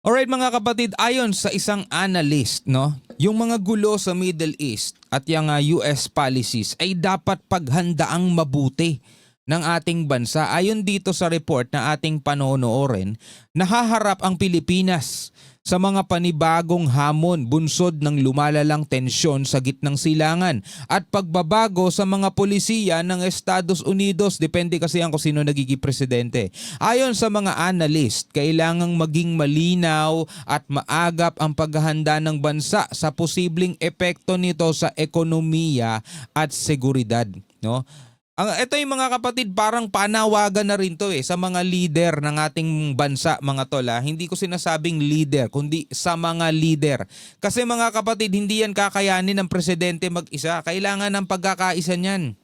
Alright mga kapatid, ayon sa isang analyst, no, yung mga gulo sa Middle East at yung US policies ay dapat paghandaang mabuti ng ating bansa. Ayon dito sa report na ating panonoorin, nahaharap ang Pilipinas sa mga panibagong hamon bunsod ng lumalalang tensyon sa gitnang silangan at pagbabago sa mga polisiya ng Estados Unidos. Depende kasi yan kung sino nagiging presidente. Ayon sa mga analyst, kailangang maging malinaw at maagap ang paghahanda ng bansa sa posibleng epekto nito sa ekonomiya at seguridad, no? Ito yung mga kapatid, parang panawagan na rin to sa mga leader ng ating bansa mga tol. Hindi ko sinasabing leader, kundi sa mga leader. Kasi mga kapatid, hindi yan kakayanin ng presidente mag-isa. Kailangan ng pagkakaisa niyan.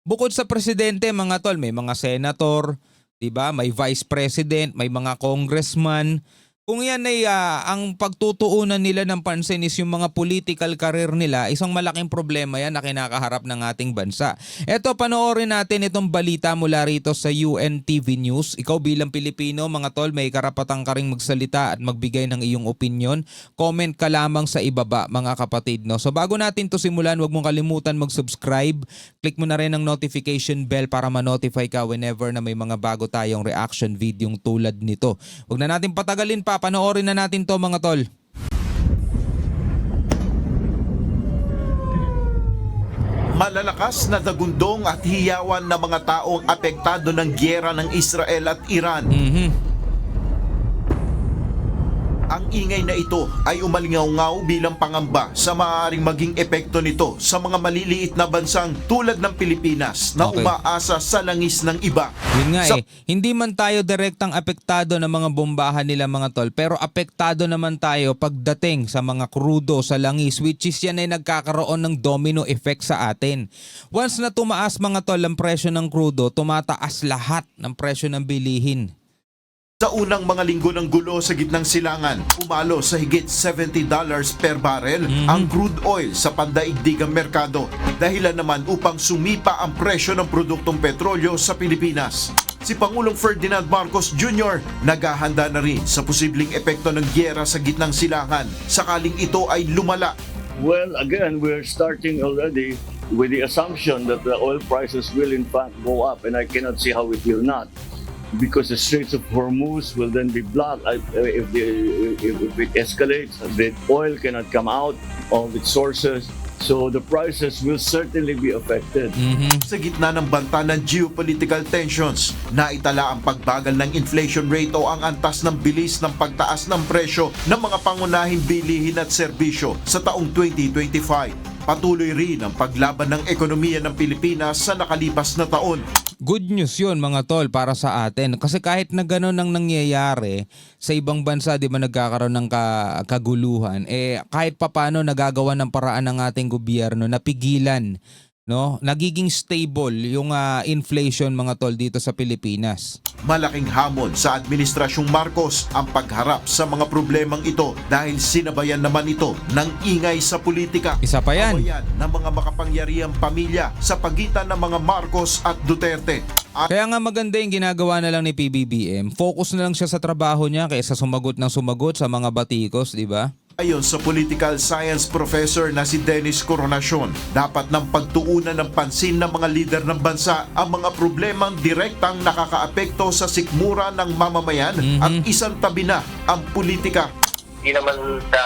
Bukod sa presidente mga tol, may mga senator, 'di ba? May vice president, may mga congressman. Kung yan ay ang pagtutuunan nila ng pansin is yung mga political career nila, isang malaking problema yan na kinakaharap ng ating bansa. Eto, panoorin natin itong balita mula rito sa UNTV News. Ikaw bilang Pilipino, mga tol, may karapatan ka ring magsalita at magbigay ng iyong opinion. Comment ka lamang sa ibaba, mga kapatid, no? So bago natin to simulan, huwag mong kalimutan mag-subscribe. Click mo na rin ang notification bell para ma-notify ka whenever na may mga bago tayong reaction video tulad nito. Huwag na natin patagalin pa. Panoorin na natin to mga tol. Malalakas na dagundong at hiyawan ng mga taong apektado ng giyera ng Israel at Iran. Ang ingay na ito ay umalingaw-ngaw bilang pangamba sa maaaring maging epekto nito sa mga maliliit na bansang tulad ng Pilipinas na umaasa sa langis ng iba. Yun nga hindi man tayo direktang apektado ng mga bombahan nila mga tol, pero apektado naman tayo pagdating sa mga krudo sa langis, which is yan ay nagkakaroon ng domino effect sa atin. Once na tumaas mga tol ang presyo ng krudo, tumataas lahat ng presyo ng bilihin. Sa unang mga linggo ng gulo sa gitnang silangan, umalo sa higit $70 per barrel ang crude oil sa pandaigdigang merkado. Dahilan naman upang sumipa ang presyo ng produktong petrolyo sa Pilipinas. Si Pangulong Ferdinand Marcos Jr. naghahanda na rin sa posibleng epekto ng giyera sa gitnang silangan sakaling ito ay lumala. Well, again, we're starting already with the assumption that the oil prices will in fact go up, and I cannot see how it will not. Because the Straits of Hormuz will then be blocked if it escalates. The oil cannot come out of its sources, so the prices will certainly be affected. Sa gitna ng banta ng geopolitical tensions, naitala ang pagbagal ng inflation rate o ang antas ng bilis ng pagtaas ng presyo ng mga pangunahing bilihin at serbisyo sa taong 2025. Patuloy rin ang paglaban ng ekonomiya ng Pilipinas sa nakalipas na taon. Good news yun mga tol para sa atin. Kasi kahit na gano'n ang nangyayari sa ibang bansa, di ba nagkakaroon ng kaguluhan, kahit papano nagagawa ng paraan ng ating gobyerno na pigilan, no? Nagiging stable yung inflation mga tol dito sa Pilipinas. Malaking hamon sa Administrasyong Marcos ang pagharap sa mga problemang ito dahil sinabayan naman ito ng ingay sa politika. Isa pa yan. Awayan ng mga makapangyarihang pamilya sa pagitan ng mga Marcos at Duterte. Kaya nga maganda yung ginagawa na lang ni PBBM. Focus na lang siya sa trabaho niya kaysa sumagot sa mga batikos, di ba? Ayon sa political science professor na si Dennis Coronacion, dapat ng pagtuunan ng pansin ng mga lider ng bansa ang mga problemang direktang nakakaapekto sa sikmura ng mamamayan at isang tabi na ang politika. Hindi naman sa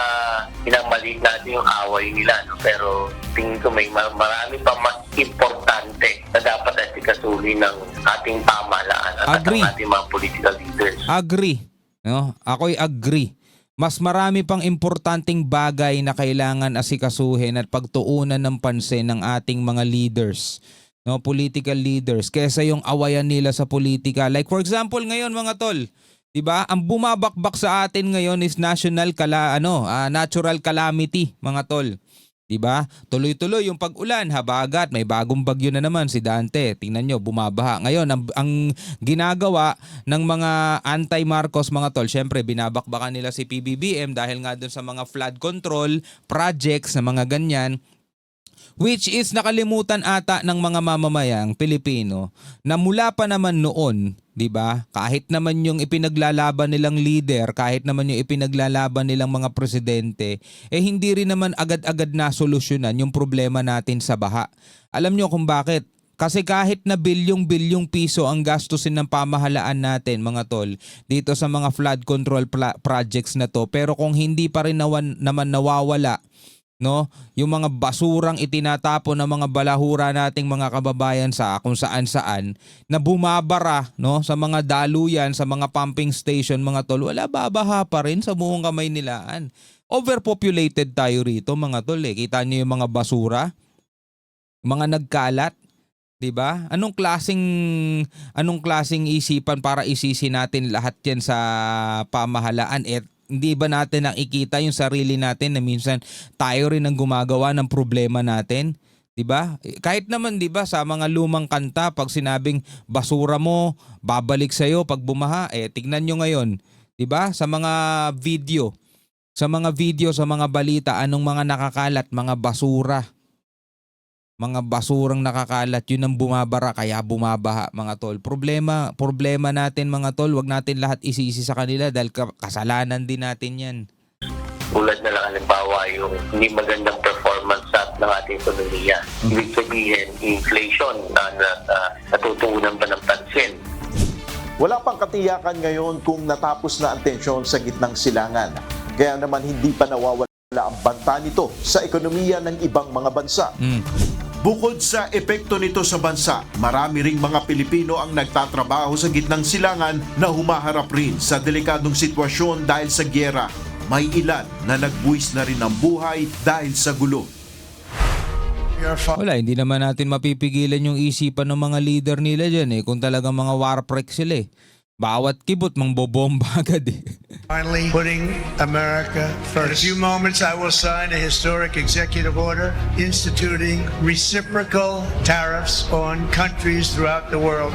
pinamaliit natin yung away nila, no? Pero tingin ko may marami pa mas importante na dapat ay sikasuhin ng ating pamahalaan at ng ating mga political leaders. Agree. No? Ako'y agree. Mas marami pang importanteng bagay na kailangan asikasuhin at pagtuunan ng pansin ng ating mga leaders, no, political leaders, kaysa yung awayan nila sa politika. Like for example ngayon mga tol, 'di ba? Ang bumabakbak sa atin ngayon is natural calamity mga tol. Diba? Tuloy-tuloy yung pag-ulan, habagat, may bagong bagyo na naman si Dante. Tingnan nyo, bumabaha. Ngayon, ang ginagawa ng mga anti-Marcos mga tol, syempre binabakbakan nila si PBBM dahil nga dun sa mga flood control projects na mga ganyan. Which is nakalimutan ata ng mga mamamayang Pilipino na mula pa naman noon, 'di ba? Kahit naman yung ipinaglalaban nilang leader, kahit naman yung ipinaglalaban nilang mga presidente, hindi rin naman agad-agad na solusyonan yung problema natin sa baha. Alam nyo kung bakit? Kasi kahit na bilyong-bilyong piso ang gastusin ng pamahalaan natin, mga tol, dito sa mga flood control projects na to, pero kung hindi pa rin naman nawawala, no, yung mga basurang itinatapon ng mga balahura nating mga kababayan sa kung saan-saan na bumabara, no, sa mga daluyan, sa mga pumping station, mga tol, wala, babaha pa rin sa buong kamay nilaan. Overpopulated tayo rito, mga tol. Kita niyo yung mga basura, mga nagkalat, 'di ba? Anong klaseng isipan para isisi natin lahat 'yan sa pamahalaan? Hindi ba natin nakikita yung sarili natin na minsan tayo rin ang gumagawa ng problema natin? 'Di ba? Kahit naman 'di ba sa mga lumang kanta, pag sinabing basura mo, babalik sa iyo pag bumaha, tignan niyo ngayon, 'di ba? Sa mga video, sa mga balita, anong mga nakakalat, mga basura. Mga basurang nakakalat, yun ang bumabara, kaya bumabaha, mga tol. Problema natin, mga tol, wag natin lahat isisi sa kanila dahil kasalanan din natin yan. Tulad na lang halimbawa yung hindi magandang performance ng ating ekonomiya. Ibig sabihin, inflation na natutuunan pa ng pansin. Wala pang katiyakan ngayon kung natapos na ang tensyon sa gitnang silangan. Kaya naman hindi pa nawawala ang banta nito sa ekonomiya ng ibang mga bansa. Bukod sa epekto nito sa bansa, marami ring mga Pilipino ang nagtatrabaho sa gitnang silangan na humaharap rin sa delikadong sitwasyon dahil sa gyera. May ilan na nagbuwis na rin ang buhay dahil sa gulo. Wala, hindi naman natin mapipigilan yung isipan ng mga leader nila dyan kung talagang mga warprek sila Bawat kibot mangbobomba agad Finally, putting America first. In a few moments, I will sign a historic executive order instituting reciprocal tariffs on countries throughout the world.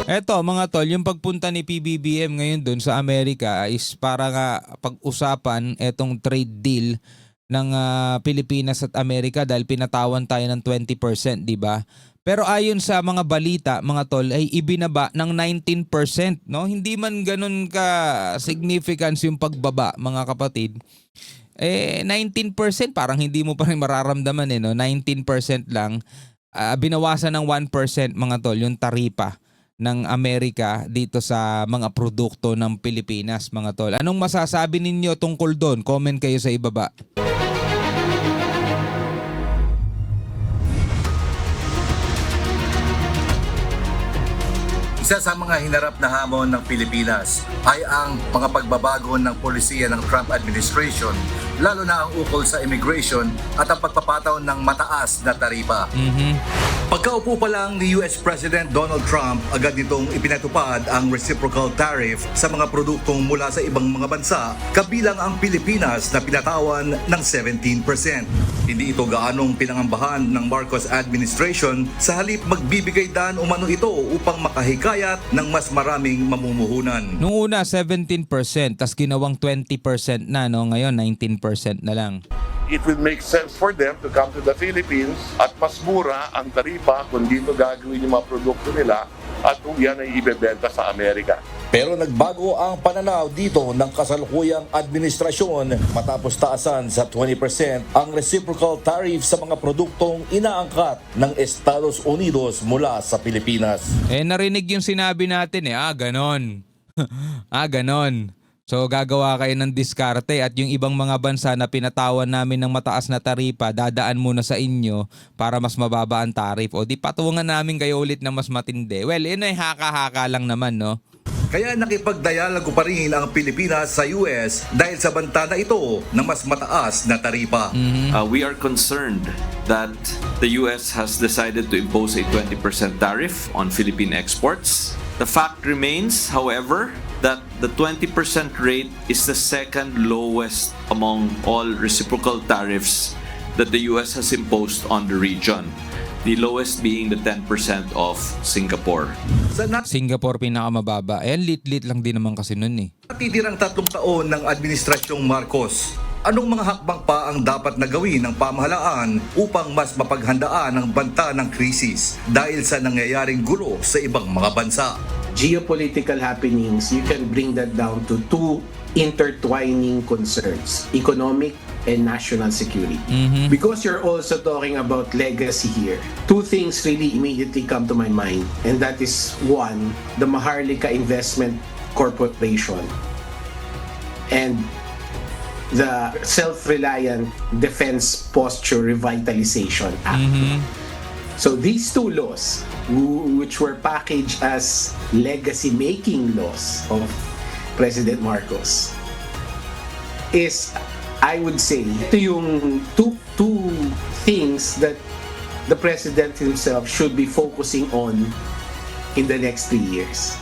Eto mga tol, yung pagpunta ni PBBM ngayon dun sa Amerika is para nga pag-usapan etong trade deal ng Pilipinas at Amerika dahil pinatawan tayo ng 20%, di ba? Pero ayon sa mga balita, mga tol, ay ibinaba ng 19%, no? Hindi man ganun ka significance yung pagbaba, mga kapatid. 19% parang hindi mo pa rin mararamdaman no? 19% lang. Binawasan ng 1%, mga tol, yung taripa ng Amerika dito sa mga produkto ng Pilipinas, mga tol. Anong masasabi ninyo tungkol doon? Comment kayo sa ibaba. Isa sa mga hinarap na hamon ng Pilipinas ay ang mga pagbabago ng polisiya ng Trump administration, lalo na ang ukol sa immigration at ang pagpapataw ng mataas na taripa. Pagkaupo pa lang ni US President Donald Trump, agad nitong ipinatupad ang reciprocal tariff sa mga produktong mula sa ibang mga bansa, kabilang ang Pilipinas na pinatawan ng 17%. Hindi ito gaanong pinangambahan ng Marcos administration, sa halip magbibigay daan umano ito upang makahikayat ng mas maraming mamumuhunan. Noong una 17%, tas ginawang 20% na, no? Ngayon 19% na lang. It will make sense for them to come to the Philippines at mas mura ang taripa kung dito gagawin yung mga produkto nila at kung yan ay ibebenta sa Amerika. Pero nagbago ang pananaw dito ng kasalukuyang administrasyon matapos taasan sa 20% ang reciprocal tariff sa mga produktong inaangkat ng Estados Unidos mula sa Pilipinas. Narinig yung sinabi natin ganon. Ganon. So gagawa kayo ng diskarte at yung ibang mga bansa na pinatawan namin ng mataas na taripa, dadaan muna sa inyo para mas mababa ang tarif. O di patungan namin kayo ulit na mas matindi. Well, yun ay haka-haka lang naman, no? Kaya nakipagdialogo pa rin ang Pilipinas sa US dahil sa banta na ito ng mas mataas na taripa. We are concerned that the US has decided to impose a 20% tariff on Philippine exports. The fact remains, however, that the 20% rate is the second lowest among all reciprocal tariffs that the US has imposed on the region. the lowest being the 10% of Singapore. Sa Singapore pinakamababa. Eh, lit-lit lang din naman kasi nun eh. natitirang 3 taon ng Administrasyong Marcos, anong mga hakbang pa ang dapat na gawin ng pamahalaan upang mas mapaghandaan ang banta ng krisis dahil sa nangyayaring gulo sa ibang mga bansa? Geopolitical happenings, you can bring that down to two intertwining concerns, economic and national security. Because you're also talking about legacy here, two things really immediately come to my mind, and that is one, the Maharlika Investment Corporation and the Self-Reliant Defense Posture Revitalization Act. So these two laws, which were packaged as legacy-making laws of President Marcos, is, I would say, ito yung two things that the President himself should be focusing on in the next 3 years.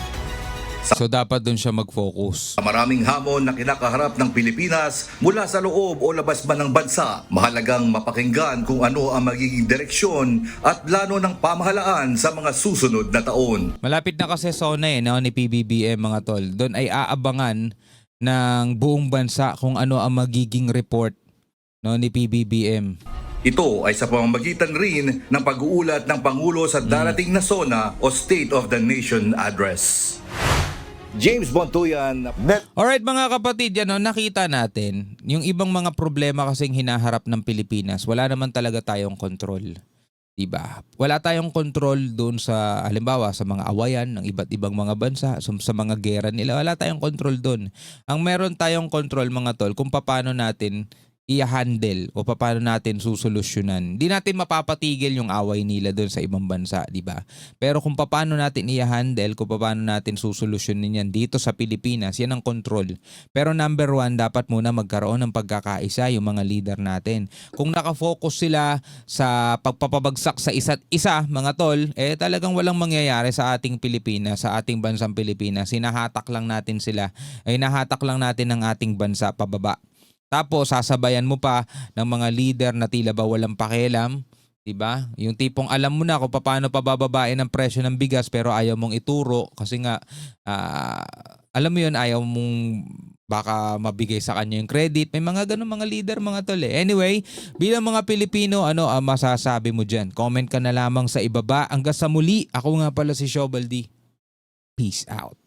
So dapat dun siya mag-focus. Sa maraming hamon na kinakaharap ng Pilipinas mula sa loob o labas man ng bansa, mahalagang mapakinggan kung ano ang magiging direksyon at plano ng pamahalaan sa mga susunod na taon. Malapit na kasi SONA no, ni PBBM mga tol. Doon ay aabangan ng buong bansa kung ano ang magiging report no, ni PBBM. Ito ay sa pamamagitan rin ng pag-uulat ng Pangulo sa darating na SONA o State of the Nation Address. James Bontuyan. Alright mga kapatid, yan, no, nakita natin yung ibang mga problema kasing hinaharap ng Pilipinas. Wala naman talaga tayong control. Diba? Wala tayong control doon sa, halimbawa, sa mga awayan ng iba't ibang mga bansa, sa mga gera nila. Wala tayong control doon. Ang meron tayong control mga tol, kung paano natin i-handle o paano natin susolusyonan. Hindi natin mapapatigil yung away nila doon sa ibang bansa, di ba? Pero kung paano natin i-handle, kung paano natin susolusyonin yan dito sa Pilipinas, yan ang control. Pero number one, dapat muna magkaroon ng pagkakaisa yung mga leader natin. Kung nakafocus sila sa pagpapabagsak sa isa't isa, mga tol, eh talagang walang mangyayari sa ating Pilipinas, sa ating bansang Pilipinas. Hinahatak lang natin sila, hinahatak lang natin ang ating bansa pababa. Tapos sasabayan mo pa ng mga leader na tila ba walang pakialam, 'di ba? Yung tipong alam mo na kung paano pabababain ang presyo ng bigas pero ayaw mong ituro kasi nga alam mo 'yun, ayaw mong baka mabigay sa kanya yung credit. May mga ganun mga leader mga tol eh. Anyway, bilang mga Pilipino, ano ang masasabi mo diyan? Comment ka na lamang sa ibaba. Hanggang sa muli, ako nga pala si Shobaldi. Peace out.